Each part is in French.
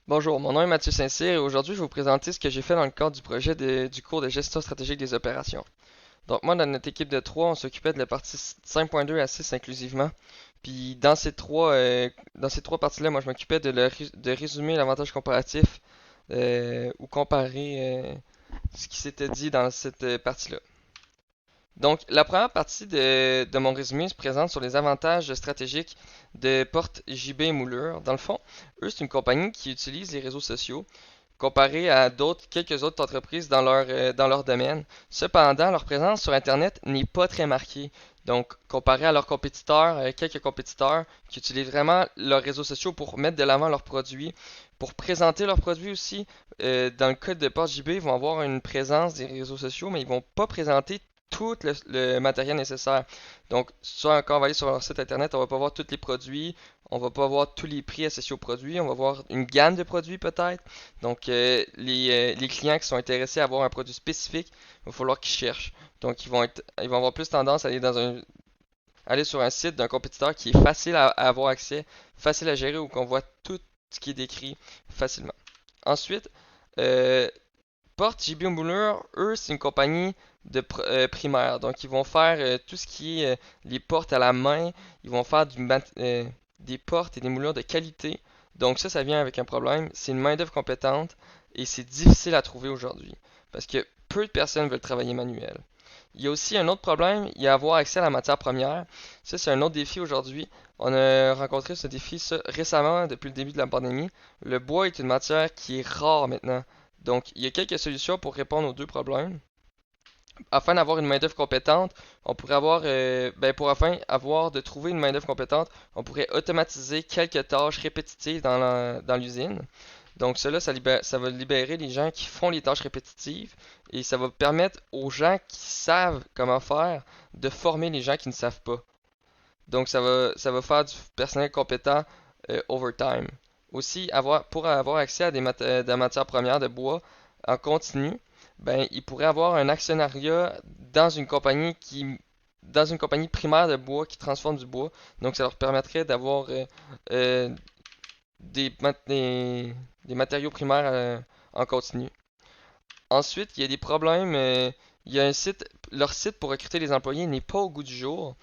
Bonjour, mon nom est Mathieu Saint-Cyr et aujourd'hui je vais vous présenter ce que j'ai fait dans le cadre du projet du cours de gestion stratégique des opérations. Donc moi dans notre équipe de 3, on s'occupait de la partie 5.2 à 6 inclusivement. Puis dans ces trois parties-là, moi je m'occupais de résumer l'avantage comparatif ou comparer ce qui s'était dit dans cette partie-là. Donc, la première partie de mon résumé se présente sur les avantages stratégiques de Porte JB et Moulure. Dans le fond, eux, c'est une compagnie qui utilise les réseaux sociaux comparé à quelques autres entreprises dans leur domaine. Cependant, leur présence sur Internet n'est pas très marquée. Donc, comparé à leurs compétiteurs, quelques compétiteurs qui utilisent vraiment leurs réseaux sociaux pour mettre de l'avant leurs produits, pour présenter leurs produits aussi. Dans le cas de PortJB, ils vont avoir une présence des réseaux sociaux, mais ils vont pas présenter tout le matériel nécessaire. Donc, quand on va aller sur leur site internet, on va pas voir tous les produits, on va pas voir tous les prix associés aux produits, on va voir une gamme de produits peut-être. Donc, les clients qui sont intéressés à avoir un produit spécifique, il va falloir qu'ils cherchent. Donc, ils vont avoir plus tendance à aller sur un site d'un compétiteur qui est facile à avoir accès, facile à gérer, où qu'on voit tout ce qui est décrit facilement. Ensuite, euh, Porte JB Moulure, eux, c'est une compagnie primaire. Donc, ils vont faire tout ce qui est les portes à la main. Ils vont faire des portes et des moulures de qualité. Donc, ça vient avec un problème. C'est une main-d'œuvre compétente et c'est difficile à trouver aujourd'hui parce que peu de personnes veulent travailler manuel. Il y a aussi un autre problème, il y a avoir accès à la matière première. Ça, c'est un autre défi aujourd'hui. On a rencontré ce défi récemment, depuis le début de la pandémie. Le bois est une matière qui est rare maintenant. Donc, il y a quelques solutions pour répondre aux deux problèmes. Afin d'avoir une main-d'œuvre compétente, on pourrait afin de trouver une main-d'œuvre compétente, on pourrait automatiser quelques tâches répétitives dans l'usine. Donc, ça va libérer les gens qui font les tâches répétitives et ça va permettre aux gens qui savent comment faire de former les gens qui ne savent pas. Donc, ça va faire du personnel compétent overtime. Aussi, pour avoir accès à des matières premières de bois en continu, ben, ils pourraient avoir un actionnariat dans une compagnie primaire de bois qui transforme du bois. Donc, ça leur permettrait d'avoir euh, des matériaux primaires en continu. Ensuite, il y a des problèmes. Il y a leur site pour recruter les employés n'est pas au goût du jour.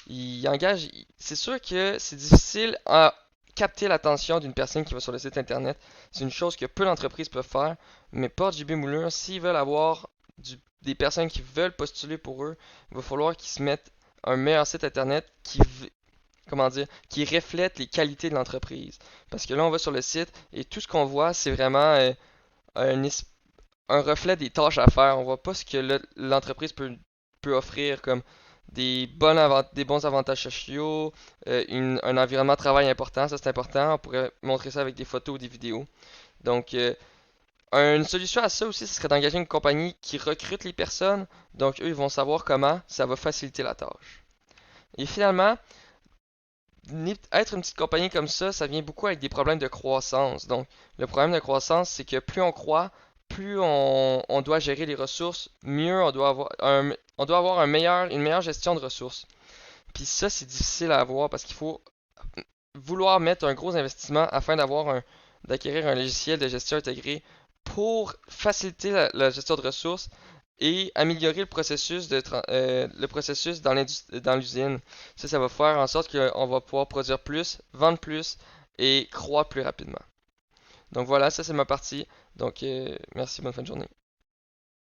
C'est sûr que c'est difficile à capter l'attention d'une personne qui va sur le site internet. C'est une chose que peu d'entreprises peuvent faire, mais Port JB Moulin, s'ils veulent avoir des personnes qui veulent postuler pour eux, il va falloir qu'ils se mettent un meilleur site internet comment dire, qui reflète les qualités de l'entreprise. Parce que là, on va sur le site et tout ce qu'on voit, c'est vraiment un, un reflet des tâches à faire. On voit pas ce que l'entreprise peut offrir comme des bons avantages sociaux, un environnement de travail important, ça c'est important. On pourrait montrer ça avec des photos ou des vidéos. Donc, une solution à ça aussi, ce serait d'engager une compagnie qui recrute les personnes. Donc, eux, ils vont savoir comment, ça va faciliter la tâche. Et finalement, être une petite compagnie comme ça vient beaucoup avec des problèmes de croissance. Donc, le problème de croissance, c'est que plus on croît, plus on doit gérer les ressources, mieux on doit avoir une meilleure gestion de ressources. Puis ça, c'est difficile à avoir parce qu'il faut vouloir mettre un gros investissement afin d'acquérir un logiciel de gestion intégré pour faciliter la gestion de ressources et améliorer le processus dans l'usine. Ça va faire en sorte qu'on va pouvoir produire plus, vendre plus et croître plus rapidement. Donc voilà, ça c'est ma partie. Donc merci, bonne fin de journée.